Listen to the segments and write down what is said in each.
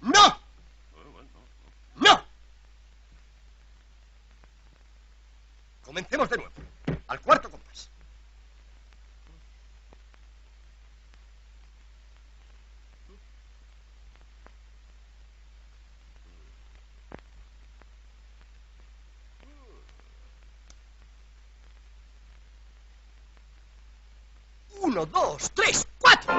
¡No! ¡No! Comencemos de nuevo. Al cuarto compás. Uno, dos, tres, cuatro.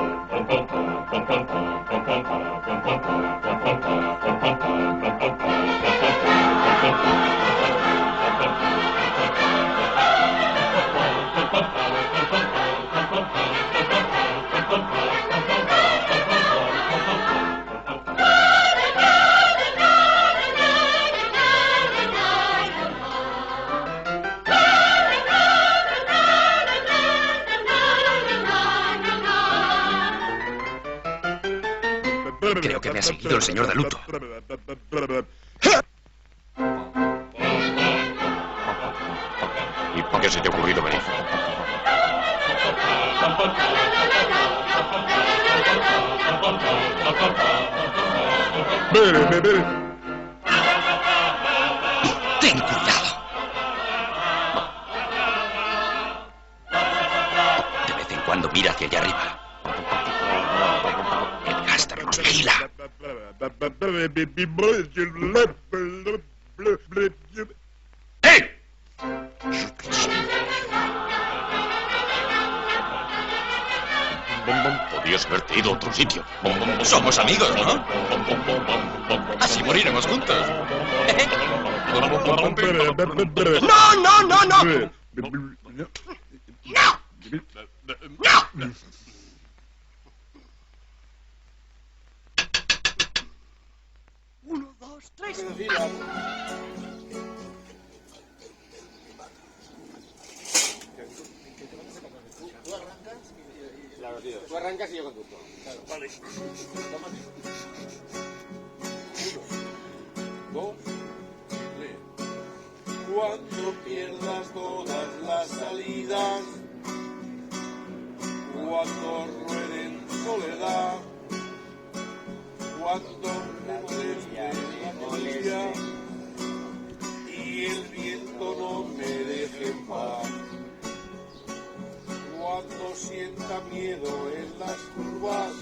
Creo que me ha seguido el señor de luto. ¿Y por qué se te ha ocurrido venir? ¡Ten cuidado! De vez en cuando mira hacia allá arriba. El gáster nos vigila. ¡Hey! Podías haberte ido a otro sitio. Somos amigos, ¿no? Así moriremos juntos. ¡No, no, no, no! ¡No! ¡No! Uno, dos, tres. Claro, tío. Tú arrancas y yo conduzco. Claro. Vale. Uno, dos, tres. Cuando pierdas todas las salidas, cuando rueden soledad, cuando me moleste la policía y el viento no me deje en paz. Cuando sienta miedo en las curvas,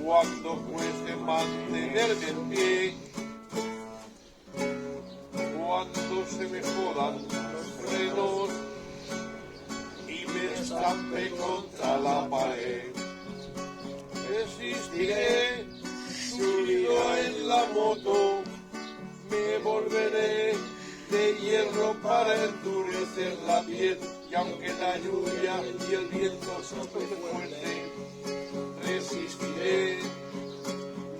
cuando cueste mantenerme en pie, cuando se me jodan los frenos y me estampe contra la pared, resistiré, subido en la moto, me volveré de hierro para endurecer la piel. Y aunque la lluvia y el viento soplen fuerte, resistiré,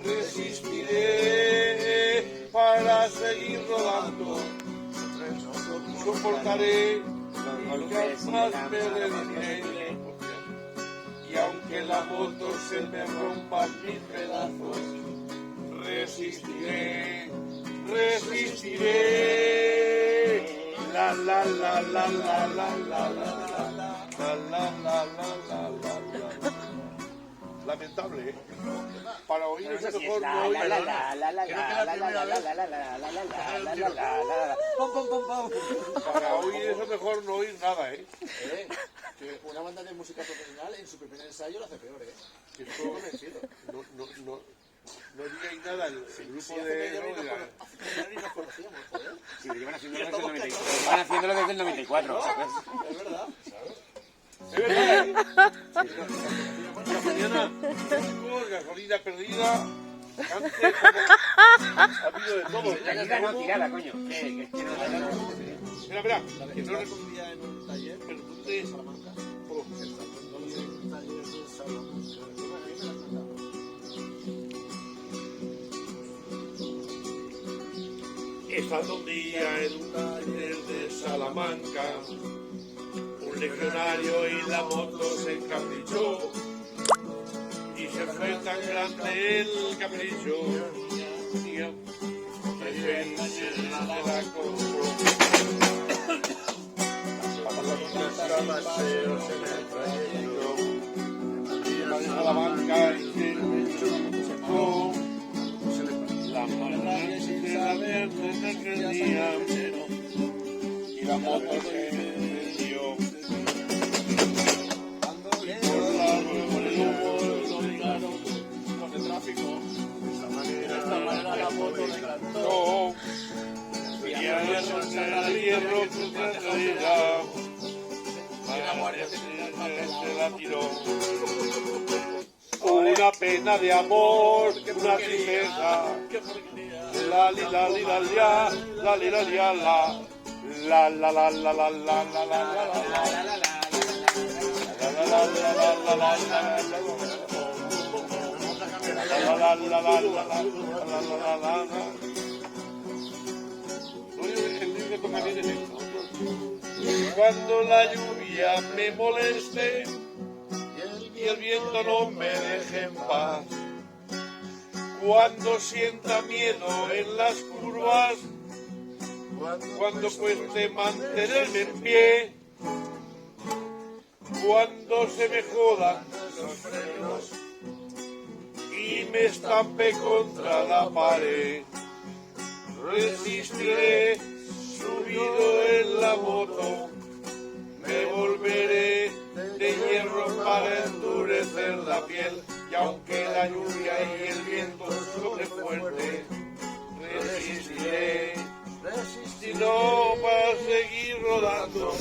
resistiré para seguir rodando. Soportaré y jamás me rendiré. Y aunque la moto se me rompa en mil pedazos, resistiré, resistiré. La la la la la la la la la la la la. Lamentable, ¿eh? Para oír eso mejor no oír nada. Para oír eso mejor no oír nada, ¿eh? Que una banda de música profesional en su primer ensayo lo hace peor, ¿eh? Que estoy convencido. No digáis nada. nada, el grupo de... Y nos conocíamos, joder. Sí, llevan haciéndolo desde el 94. Llevan haciéndolo desde el 94, ¿sabes? Es verdad. Es verdad. La mañana, chicos, gasolina perdida. Antes, ha habido de todo. Perdida no, tirada, coño. Que no Espera, que no le... Un día en un taller Pero ¿dónde es? Salamanca. Oh, En un taller de Salamanca. Estando un día en un taller de Salamanca, un legionario y la moto se encaprichó y se fue tan grande el capricho que se la compró. Paseos en el trayecto de Salamanca y se tocó la mañana sin saber desde aquel día y la moto se vendió. Y por la nueva lo obligaron con el tráfico. De esta manera la moto le cantó. Y a el hierro que se traía. La guardia se la tiró. Una pena de amor, una tristeza. La li la li la lia, la li la lia la. La la la la la la la la la la. Cuando la lluvia me moleste y el viento no me deje en paz, cuando sienta miedo en las curvas, cuando cueste mantenerme en pie, cuando se me jodan los frenos y me estampe contra la pared, resistiré subido en la moto, me volveré de hierro para endurecer la piel, y aunque la lluvia y el viento soplen fuerte, resistiré, si no para seguir rodando,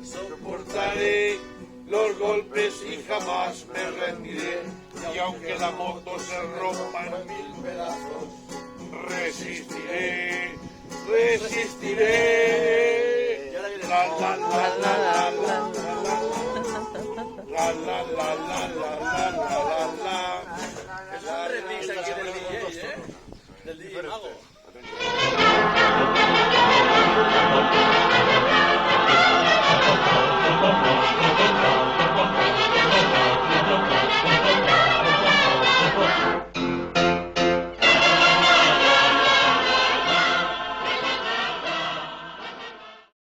soportaré los golpes y jamás me rendiré, y aunque la moto se rompa en mil pedazos, resistiré, resistiré. La la la la la la la la la la la la la.